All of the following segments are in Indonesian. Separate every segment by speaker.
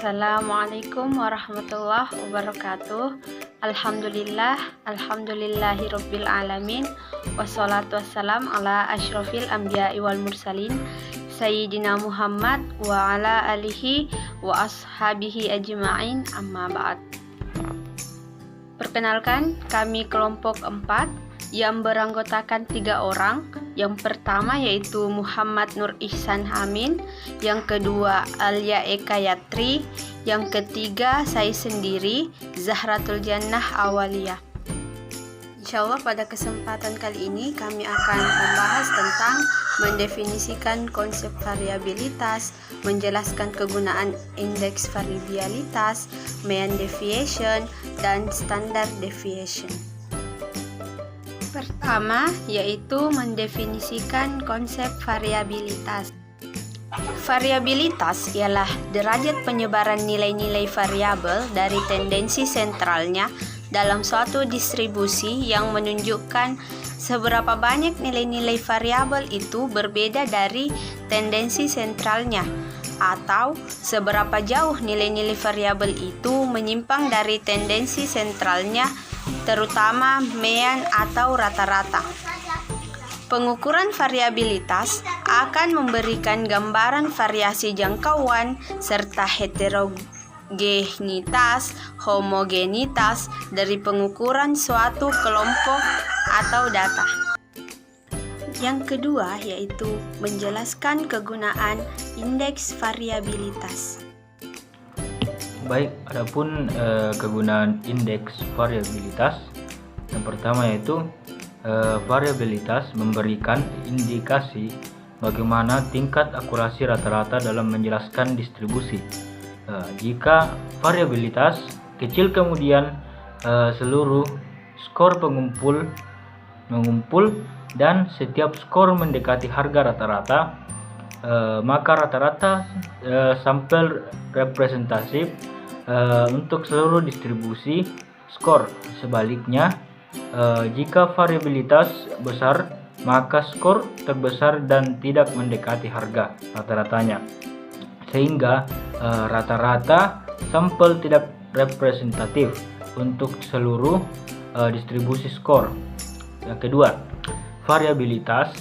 Speaker 1: Assalamualaikum warahmatullahi wabarakatuh. Alhamdulillahirabbil alamin. Wassalatu wassalam ala asyrofil anbiya'i wal mursalin Sayyidina Muhammad wa ala alihi wa ashabihi ajma'in, amma ba'd. Perkenalkan, kami kelompok 4 yang beranggotakan 3 orang. Yang pertama yaitu Muhammad Nur Ihsan Amin, yang kedua Alia Eka Yatri, yang ketiga saya sendiri Zahratul Jannah Awaliyah. Insyaallah pada kesempatan kali ini kami akan membahas tentang mendefinisikan konsep variabilitas, menjelaskan kegunaan indeks variabilitas, mean deviation, dan standard deviation. Pertama, yaitu mendefinisikan konsep variabilitas. Variabilitas ialah derajat penyebaran nilai-nilai variabel dari tendensi sentralnya dalam suatu distribusi yang menunjukkan seberapa banyak nilai-nilai variabel itu berbeda dari tendensi sentralnya, atau seberapa jauh nilai-nilai variabel itu menyimpang dari tendensi sentralnya, terutama mean atau rata-rata. Pengukuran variabilitas akan memberikan gambaran variasi jangkauan serta heterogenitas, homogenitas dari pengukuran suatu kelompok atau data. Yang kedua yaitu menjelaskan kegunaan indeks variabilitas.
Speaker 2: Baik, adapun kegunaan indeks variabilitas, yang pertama yaitu variabilitas memberikan indikasi bagaimana tingkat akurasi rata-rata dalam menjelaskan distribusi. Jika variabilitas kecil, kemudian seluruh skor mengumpul dan setiap skor mendekati harga rata-rata, maka rata-rata sampel representatif untuk seluruh distribusi skor. Sebaliknya, jika variabilitas besar, maka skor terbesar dan tidak mendekati harga rata-ratanya, sehingga rata-rata sampel tidak representatif untuk seluruh distribusi skor. Yang kedua, variabilitas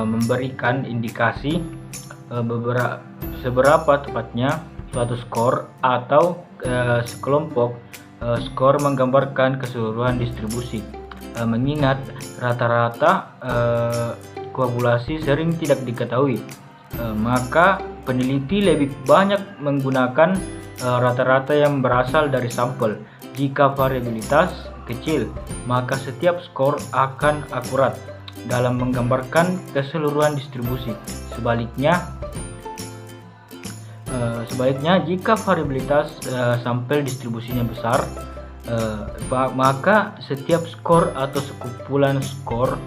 Speaker 2: memberikan indikasi seberapa tepatnya suatu skor atau sekelompok skor menggambarkan keseluruhan distribusi. Mengingat rata-rata koagulasi sering tidak diketahui, maka peneliti lebih banyak menggunakan rata-rata yang berasal dari sampel. Jika variabilitas kecil, maka setiap skor akan akurat dalam menggambarkan keseluruhan distribusi. Sebaliknya, jika variabilitas sampel distribusinya besar, maka setiap skor atau sekumpulan skor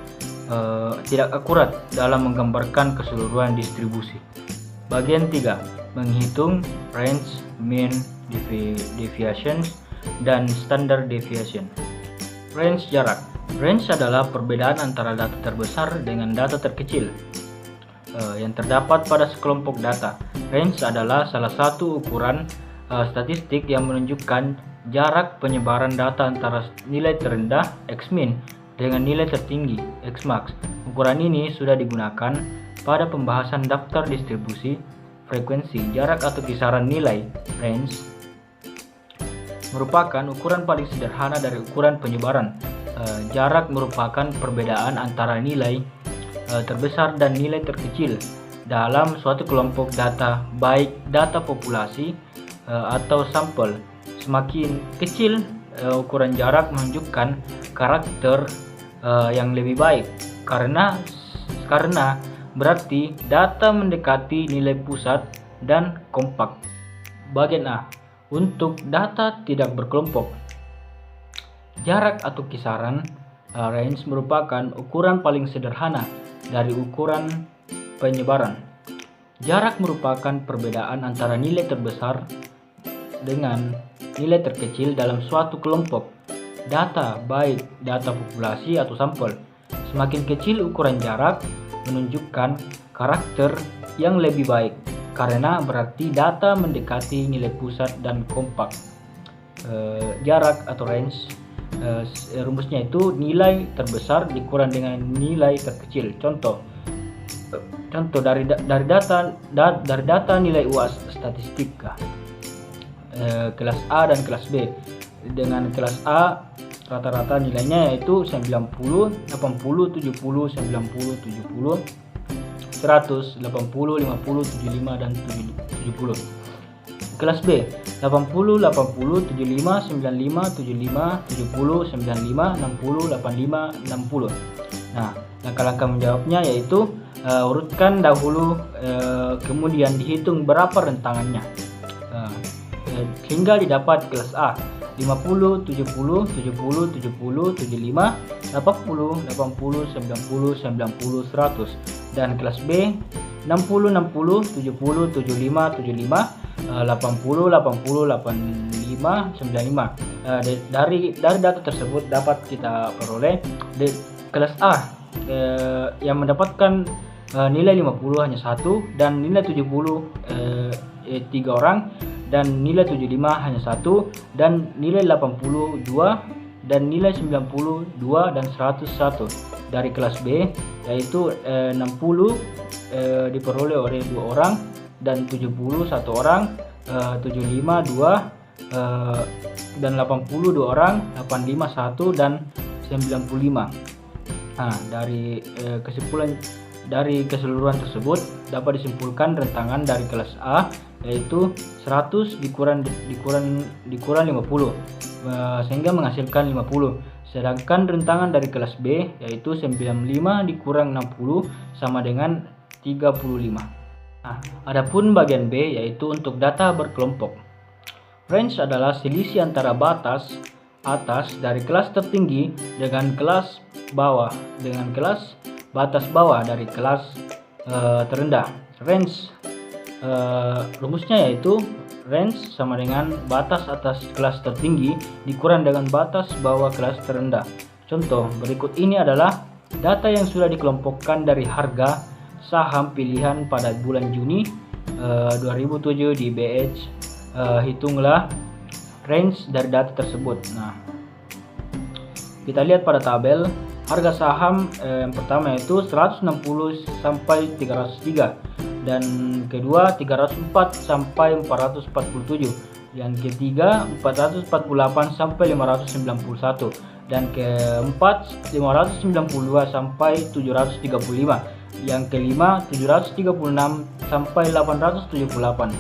Speaker 2: tidak akurat dalam menggambarkan keseluruhan distribusi. Bagian 3, menghitung range, mean deviation, dan standard deviation. Range jarak. Range adalah perbedaan antara data terbesar dengan data terkecil yang terdapat pada sekelompok data. Range adalah salah satu ukuran statistik yang menunjukkan jarak penyebaran data antara nilai terendah X-min dengan nilai tertinggi X-max. Ukuran ini sudah digunakan pada pembahasan daftar distribusi frekuensi. Jarak atau kisaran nilai range merupakan ukuran paling sederhana dari ukuran penyebaran. Jarak merupakan perbedaan antara nilai terbesar dan nilai terkecil dalam suatu kelompok data, baik data populasi atau sampel. Semakin kecil ukuran jarak menunjukkan karakter yang lebih baik, karena berarti data mendekati nilai pusat dan kompak. Bagian A, untuk data tidak berkelompok, jarak atau kisaran range merupakan ukuran paling sederhana dari ukuran penyebaran. Jarak merupakan perbedaan antara nilai terbesar dengan nilai terkecil dalam suatu kelompok data, baik data populasi atau sampel. Semakin kecil ukuran jarak menunjukkan karakter yang lebih baik, karena berarti data mendekati nilai pusat dan kompak. Jarak atau range, rumusnya itu nilai terbesar dikurang dengan nilai terkecil. Contoh dari data nilai UAS statistika kelas A dan kelas B. Dengan kelas A rata-rata nilainya yaitu 90, 80, 70, 90, 70, 100, 80, 50, 75 dan 70. Kelas B 80, 80, 75, 95, 75, 70, 95, 60, 85, 60. Nah, langkah-langkah menjawabnya yaitu urutkan dahulu, kemudian dihitung berapa rentangannya hingga didapat kelas A 50, 70, 70, 70, 75, 80, 80, 90, 90, 100. Dan kelas B 60, 60, 70, 75, 75, 80, 80, 85, 95. Dari data tersebut dapat kita peroleh kelas A yang mendapatkan nilai 50 hanya 1, dan nilai 70 3 orang, dan nilai 75 hanya 1, dan nilai 82, dan nilai 92 dan 101. Dari kelas B yaitu 60 diperoleh oleh 2 orang, dan 70 1 orang, 75 2, dan 80 2 orang, 85 1 dan 95. Nah, dari keseluruhan tersebut dapat disimpulkan rentangan dari kelas A yaitu 100 dikurang 50 sehingga menghasilkan 50. Sedangkan rentangan dari kelas B yaitu 95 dikurang 60 sama dengan 35. Nah, adapun bagian B yaitu untuk data berkelompok. Range adalah selisih antara batas atas dari kelas tertinggi dengan kelas bawah dengan kelas batas bawah dari kelas terendah. Range rumusnya yaitu range sama dengan batas atas kelas tertinggi dikurang dengan batas bawah kelas terendah. Contoh berikut ini adalah data yang sudah dikelompokkan dari harga saham pilihan pada bulan Juni 2007 di BH. Hitunglah range dari data tersebut. Nah, kita lihat pada tabel harga saham yang pertama yaitu 160 sampai 303, dan kedua 304 sampai 447, yang ketiga 448 sampai 591, dan keempat 592 sampai 735, yang kelima 736 sampai 878.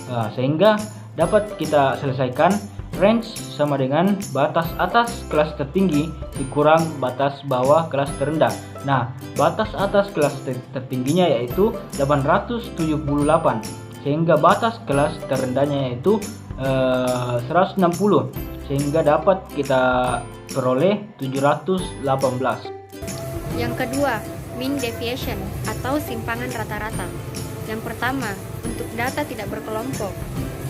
Speaker 2: Nah, sehingga dapat kita selesaikan range sama dengan batas atas kelas tertinggi dikurang batas bawah kelas terendah. Nah, batas atas kelas tertingginya yaitu 878, sehingga batas kelas terendahnya yaitu 160, sehingga dapat kita peroleh 718.
Speaker 1: Yang kedua, mean deviation atau simpangan rata-rata. Yang pertama, untuk data tidak berkelompok.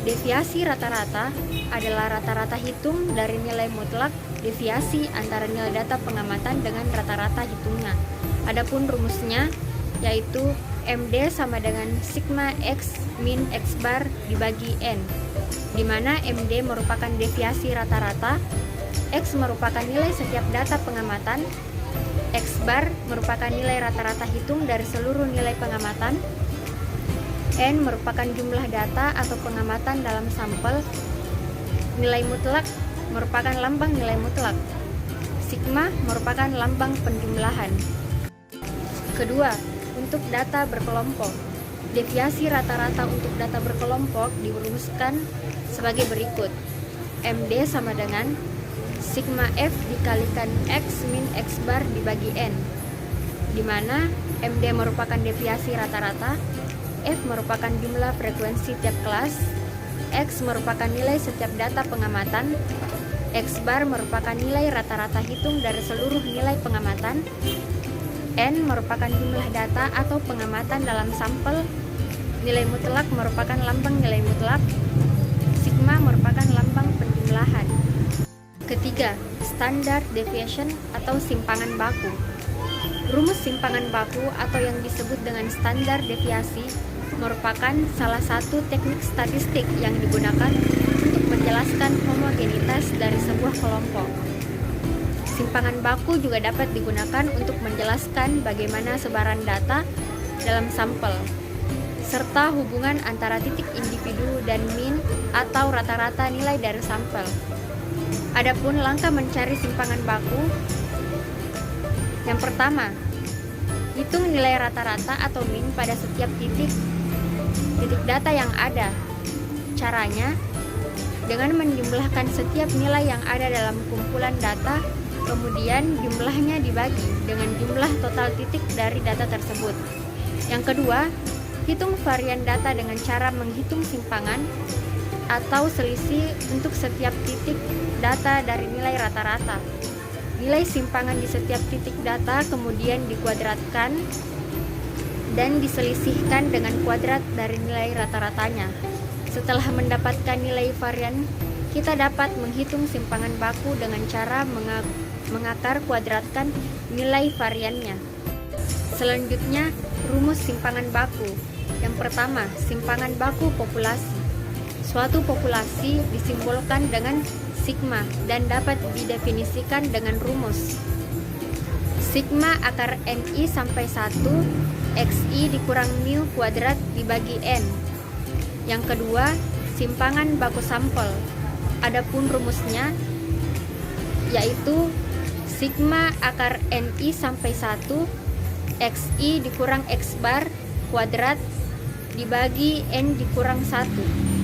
Speaker 1: Deviasi rata-rata adalah rata-rata hitung dari nilai mutlak deviasi antara nilai data pengamatan dengan rata-rata hitungnya. Adapun rumusnya yaitu MD sama dengan sigma X min X bar dibagi N, di mana MD merupakan deviasi rata-rata, X merupakan nilai setiap data pengamatan, X bar merupakan nilai rata-rata hitung dari seluruh nilai pengamatan, N merupakan jumlah data atau pengamatan dalam sampel, nilai mutlak merupakan lambang nilai mutlak, sigma merupakan lambang penjumlahan. Kedua, untuk data berkelompok. Deviasi rata-rata untuk data berkelompok dirumuskan sebagai berikut. MD sama dengan sigma F dikalikan X min X bar dibagi N, di mana MD merupakan deviasi rata-rata, F merupakan jumlah frekuensi tiap kelas, X merupakan nilai setiap data pengamatan, X bar merupakan nilai rata-rata hitung dari seluruh nilai pengamatan, N merupakan jumlah data atau pengamatan dalam sampel, nilai mutlak merupakan lambang nilai mutlak, sigma merupakan lambang penjumlahan. Ketiga, standard deviation atau simpangan baku. Rumus simpangan baku atau yang disebut dengan standar deviasi merupakan salah satu teknik statistik yang digunakan untuk menjelaskan homogenitas dari sebuah kelompok. Simpangan baku juga dapat digunakan untuk menjelaskan bagaimana sebaran data dalam sampel, serta hubungan antara titik individu dan mean atau rata-rata nilai dari sampel. Adapun langkah mencari simpangan baku, yang pertama, hitung nilai rata-rata atau mean pada setiap titik data yang ada. Caranya, dengan menjumlahkan setiap nilai yang ada dalam kumpulan data, kemudian jumlahnya dibagi dengan jumlah total titik dari data tersebut. Yang kedua, hitung varian data dengan cara menghitung simpangan atau selisih untuk setiap titik data dari nilai rata-rata. Nilai simpangan di setiap titik data kemudian dikuadratkan dan diselisihkan dengan kuadrat dari nilai rata-ratanya. Setelah mendapatkan nilai varian, kita dapat menghitung simpangan baku dengan cara mengakar kuadratkan nilai variannya. Selanjutnya, rumus simpangan baku. Yang pertama, simpangan baku populasi. Suatu populasi disimbolkan dengan sigma dan dapat didefinisikan dengan rumus sigma akar NI sampai 1 XI dikurang mu kuadrat dibagi N. Yang kedua, simpangan baku sampel. Adapun rumusnya yaitu sigma akar NI sampai 1 XI dikurang X bar kuadrat dibagi N dikurang 1.